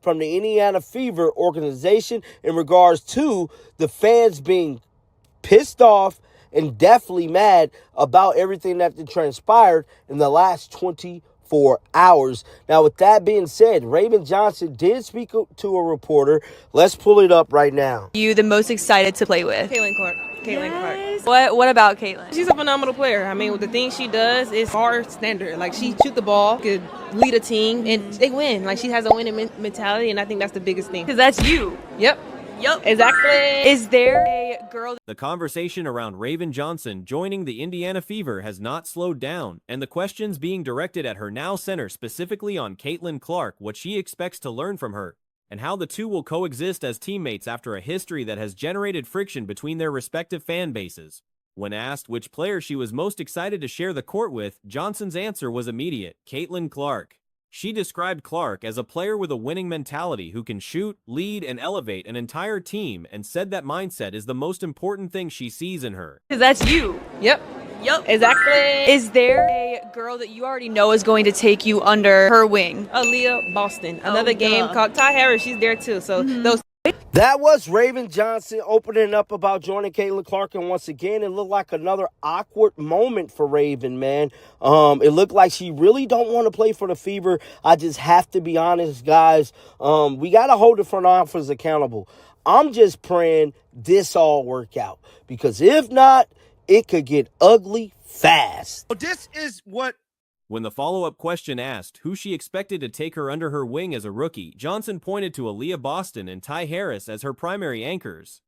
from the Indiana Fever organization in regards to the fans being pissed off and definitely mad about everything that transpired in the last 24 hours. Now, with that being said, Raven Johnson did speak to a reporter. Let's pull it up right now. You the most excited to play with? Caitlin Clark. Yes. What about Caitlin? She's a phenomenal player. I mean, the things she does is our standard. Like, she shoot the ball, could lead a team, and they win. Like, she has a winning mentality, and I think that's the biggest thing. Because that's you. Yep. Exactly. Is there a girl? The conversation around Raven Johnson joining the Indiana Fever has not slowed down, and the questions being directed at her now center specifically on Caitlin Clark, what she expects to learn from her, and how the two will coexist as teammates after a history that has generated friction between their respective fan bases. When asked which player she was most excited to share the court with, Johnson's answer was immediate: Caitlin Clark. She described Clark as a player with a winning mentality who can shoot, lead, and elevate an entire team, and said that mindset is the most important thing she sees in her. Because that's you. Yep. Exactly. Is there a girl that you already know is going to take you under her wing? Aaliyah Boston. Another game called Ty Harris. She's there too. So those. That was Raven Johnson opening up about joining Caitlin Clark, and once again, it looked like another awkward moment for Raven, man. It looked like she really don't want to play for the Fever. I just have to be honest, guys. We got to hold the front office accountable. I'm just praying this all work out, because if not, it could get ugly fast. This is what. When the follow-up question asked who she expected to take her under her wing as a rookie, Johnson pointed to Aaliyah Boston and Ty Harris as her primary anchors.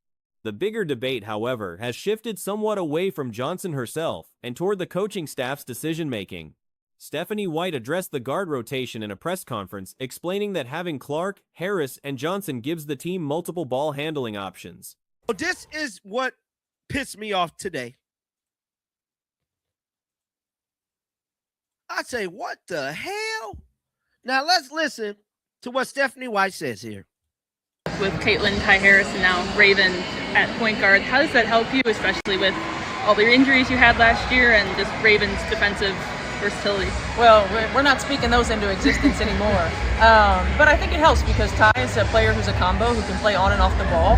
The bigger debate, however, has shifted somewhat away from Johnson herself and toward the coaching staff's decision-making. Stephanie White addressed the guard rotation in a press conference, explaining that having Clark, Harris, and Johnson gives the team multiple ball handling options. This is what pissed me off today. I say, what the hell? Now let's listen to what Stephanie White says here. With Caitlin, Ty Harris, and now Raven at point guard, how does that help you, especially with all the injuries you had last year and just Raven's defensive versatility? Well, we're not speaking those into existence anymore. But I think it helps because Ty is a player who's a combo who can play on and off the ball.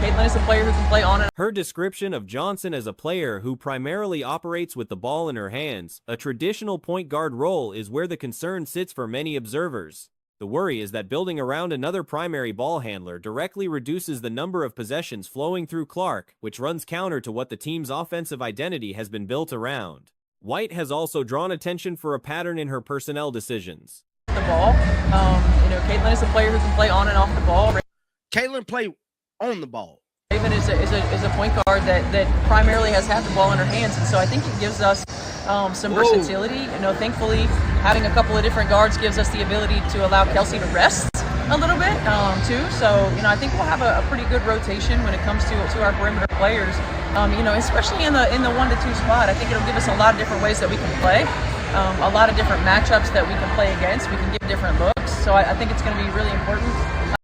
Caitlin is a player who can play on and. Her description of Johnson as a player who primarily operates with the ball in her hands, a traditional point guard role, is where the concern sits for many observers. The worry is that building around another primary ball handler directly reduces the number of possessions flowing through Clark, which runs counter to what the team's offensive identity has been built around. White has also drawn attention for a pattern in her personnel decisions. The ball. Caitlin is a player who can play on and off the ball. Caitlin play on the ball. Raven is a point guard that primarily has had the ball in her hands, and so I think it gives us some versatility. Thankfully, having a couple of different guards gives us the ability to allow Kelsey to rest a little bit too. So I think we'll have a pretty good rotation when it comes to our perimeter players. Especially in the 1-2 spot. I think it'll give us a lot of different ways that we can play, a lot of different matchups that we can play against. We can give different looks. So I think it's going to be really important.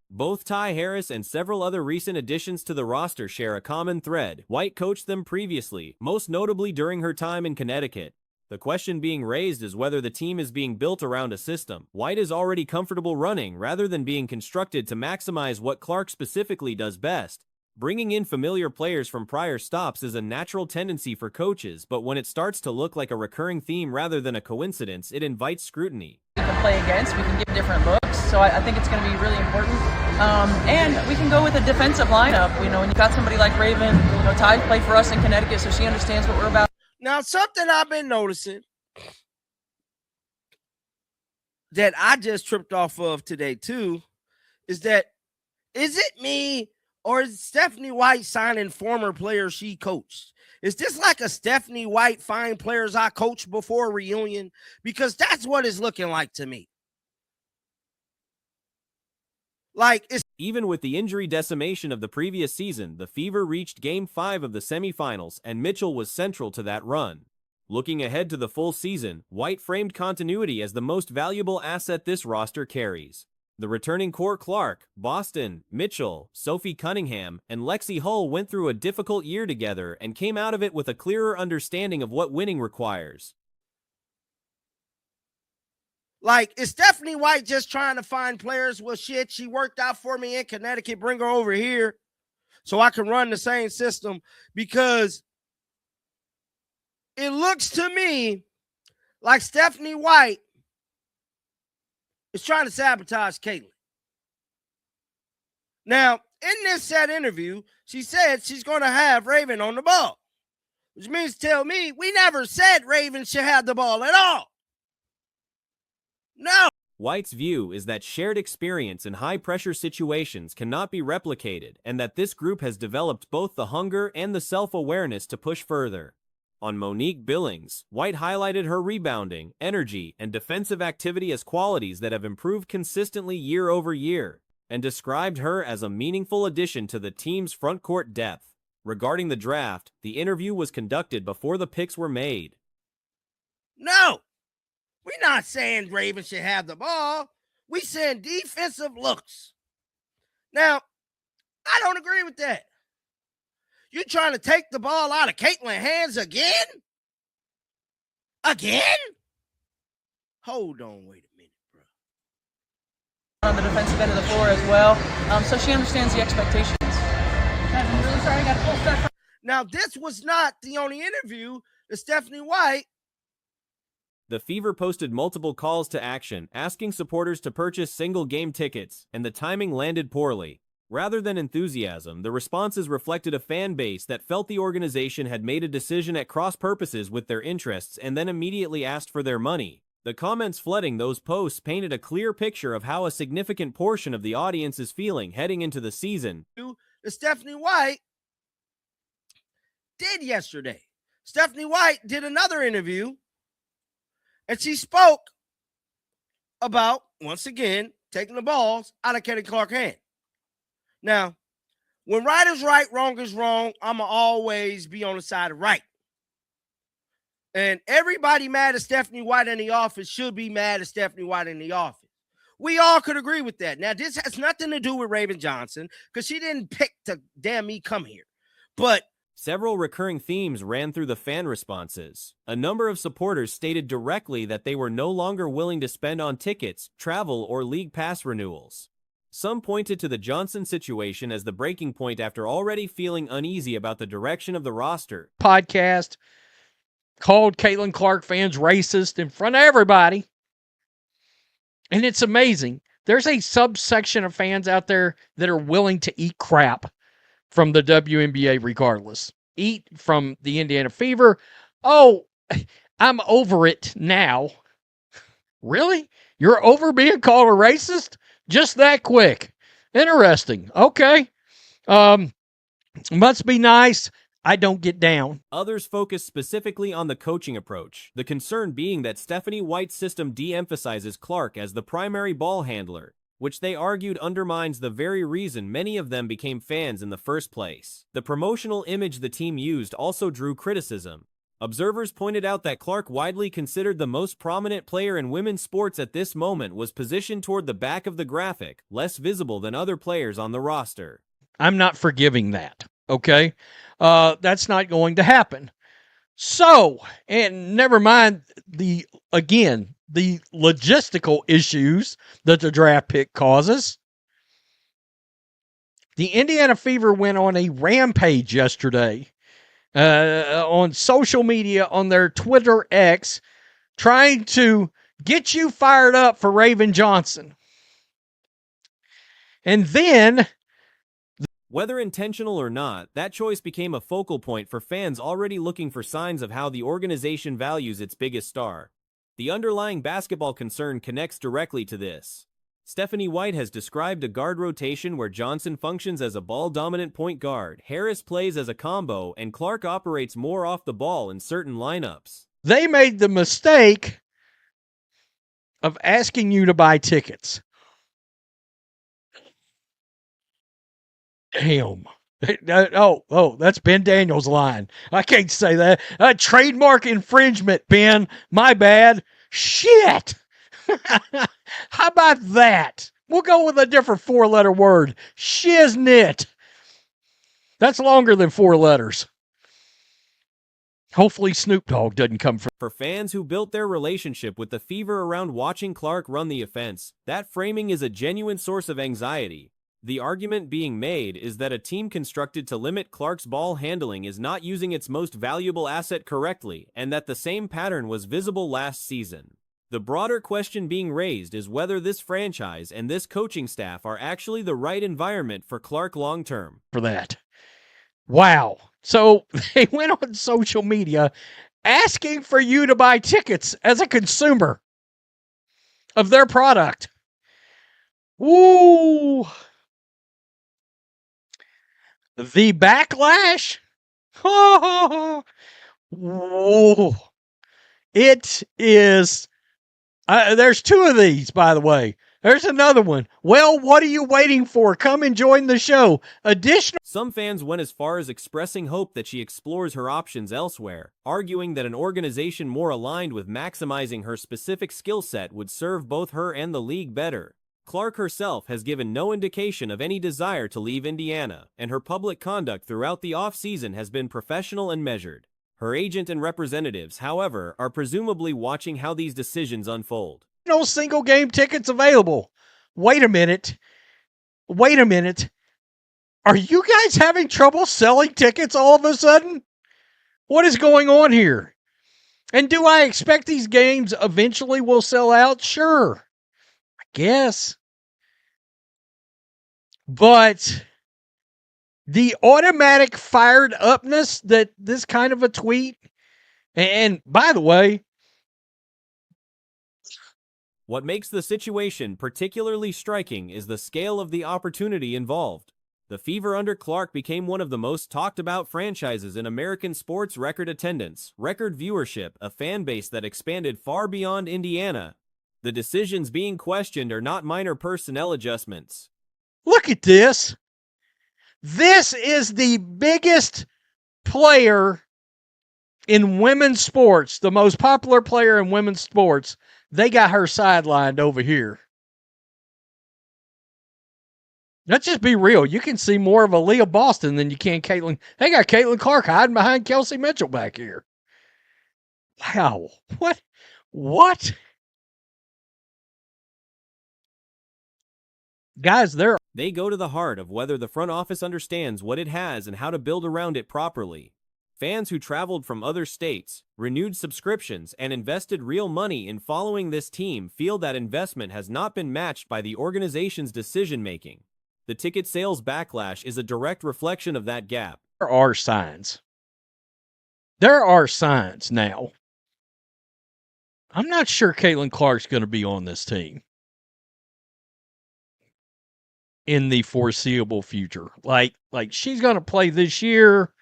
Both Ty Harris and several other recent additions to the roster share a common thread. White coached them previously, most notably during her time in Connecticut. The question being raised is whether the team is being built around a system White is already comfortable running rather than being constructed to maximize what Clark specifically does best. Bringing in familiar players from prior stops is a natural tendency for coaches, but when it starts to look like a recurring theme rather than a coincidence, it invites scrutiny. We can play against, we can give different looks, so I think it's going to be really important. And we can go with a defensive lineup. When you've got somebody like Raven, Ty played for us in Connecticut, so she understands what we're about. Now, something I've been noticing that I just tripped off of today too is that, is it me or is Stephanie White signing former players she coached? Is this like a Stephanie White find players I coached before reunion? Because that's what it's looking like to me. Even with the injury decimation of the previous season, the Fever reached Game 5 of the semifinals, and Mitchell was central to that run. Looking ahead to the full season, White framed continuity as the most valuable asset this roster carries. The returning core Clark, Boston, Mitchell, Sophie Cunningham, and Lexi Hull went through a difficult year together and came out of it with a clearer understanding of what winning requires. Like, is Stephanie White just trying to find players? Well, shit, she worked out for me in Connecticut. Bring her over here so I can run the same system, because it looks to me like Stephanie White is trying to sabotage Caitlin. Now, in this said interview, she said she's going to have Raven on the ball, which means tell me we never said Raven should have the ball at all. No. White's view is that shared experience in high-pressure situations cannot be replicated, and that this group has developed both the hunger and the self-awareness to push further. On Monique Billings, White highlighted her rebounding, energy, and defensive activity as qualities that have improved consistently year over year, and described her as a meaningful addition to the team's frontcourt depth. Regarding the draft, the interview was conducted before the picks were made. No. We're not saying Raven should have the ball. We saying defensive looks. Now, I don't agree with that. You trying to take the ball out of Caitlin's hands again? Again? Hold on, wait a minute, bro. On the defensive end of the floor as well, so she understands the expectations. I'm really sorry, I got to pull stuff. Now, this was not the only interview that Stephanie White. The Fever posted multiple calls to action, asking supporters to purchase single-game tickets, and the timing landed poorly. Rather than enthusiasm, the responses reflected a fan base that felt the organization had made a decision at cross purposes with their interests and then immediately asked for their money. The comments flooding those posts painted a clear picture of how a significant portion of the audience is feeling heading into the season. That Stephanie White did yesterday. Stephanie White did another interview, and she spoke about, once again, taking the balls out of Kelly Clark's hand. Now, when right is right, wrong is wrong, I'm going to always be on the side of right. And everybody mad at Stephanie White in the office should be mad at Stephanie White in the office. We all could agree with that. Now, this has nothing to do with Raven Johnson, because she didn't pick to damn me come here. But several recurring themes ran through the fan responses. A number of supporters stated directly that they were no longer willing to spend on tickets, travel, or league pass renewals. Some pointed to the Johnson situation as the breaking point after already feeling uneasy about the direction of the roster. Podcast called Caitlin Clark fans racist in front of everybody. And it's amazing. There's a subsection of fans out there that are willing to eat crap from the WNBA regardless. Eat from the Indiana Fever. Oh, I'm over it now. Really? You're over being called a racist? Just that quick. Interesting. Okay. Must be nice. I don't get down. Others focused specifically on the coaching approach, the concern being that Stephanie White's system de-emphasizes Clark as the primary ball handler, which they argued undermines the very reason many of them became fans in the first place. The promotional image the team used also drew criticism. Observers pointed out that Clark, widely considered the most prominent player in women's sports at this moment, was positioned toward the back of the graphic, less visible than other players on the roster. I'm not forgiving that, okay? That's not going to happen. So, and never mind the logistical issues that the draft pick causes. The Indiana Fever went on a rampage yesterday on social media, on their Twitter X, trying to get you fired up for Raven Johnson. And then, whether intentional or not, that choice became a focal point for fans already looking for signs of how the organization values its biggest star. The underlying basketball concern connects directly to this. Stephanie White has described a guard rotation where Johnson functions as a ball-dominant point guard, Harris plays as a combo, and Clark operates more off the ball in certain lineups. They made the mistake of asking you to buy tickets. Damn. Oh, that's Ben Daniels' line. I can't say that. Trademark infringement, Ben. My bad. Shit. How about that? We'll go with a different 4-letter word. Shiznit. That's longer than 4 letters. Hopefully Snoop Dogg doesn't come from. For fans who built their relationship with the fever around watching Clark run the offense, that framing is a genuine source of anxiety. The argument being made is that a team constructed to limit Clark's ball handling is not using its most valuable asset correctly, and that the same pattern was visible last season. The broader question being raised is whether this franchise and this coaching staff are actually the right environment for Clark long-term. For that. Wow. So they went on social media asking for you to buy tickets as a consumer of their product. Ooh. The backlash? Whoa. It is. There's two of these, by the way. There's another one. Well, what are you waiting for? Come and join the show. Additional. Some fans went as far as expressing hope that she explores her options elsewhere, arguing that an organization more aligned with maximizing her specific skill set would serve both her and the league better. Clark herself has given no indication of any desire to leave Indiana, and her public conduct throughout the offseason has been professional and measured. Her agent and representatives, however, are presumably watching how these decisions unfold. No single game tickets available. Wait a minute. Are you guys having trouble selling tickets all of a sudden? What is going on here? And do I expect these games eventually will sell out? Sure. I guess. But the automatic fired upness that this kind of a tweet, and by the way, what makes the situation particularly striking is the scale of the opportunity involved. The Fever under Clark became one of the most talked about franchises in American sports. Record attendance, record viewership, a fan base that expanded far beyond Indiana. The decisions being questioned are not minor personnel adjustments. Look at this. This is the biggest player in women's sports, the most popular player in women's sports. They got her sidelined over here. Let's just be real. You can see more of Aaliyah Boston than you can Caitlin. They got Caitlin Clark hiding behind Kelsey Mitchell back here. Wow. What? Guys, they go to the heart of whether the front office understands what it has and how to build around it properly. Fans who traveled from other states, renewed subscriptions, and invested real money in following this team feel that investment has not been matched by the organization's decision-making. The ticket sales backlash is a direct reflection of that gap. There are signs. There are signs now. I'm not sure Caitlin Clark's going to be on this team in the foreseeable future. Like she's going to play this year.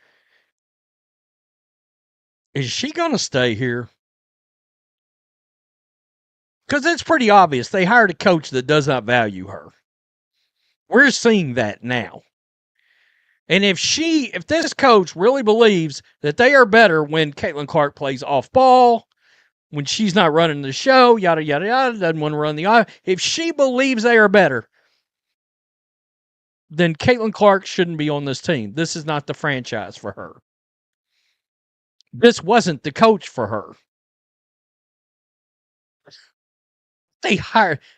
Is she going to stay here? Because it's pretty obvious. They hired a coach that does not value her. We're seeing that now. And if this coach really believes that they are better when Caitlin Clark plays off ball, when she's not running the show, yada, yada, yada, doesn't want to run the eye. If she believes they are better, then Caitlin Clark shouldn't be on this team. This is not the franchise for her. This wasn't the coach for her.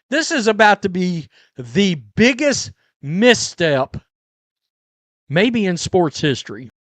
This is about to be the biggest misstep maybe in sports history.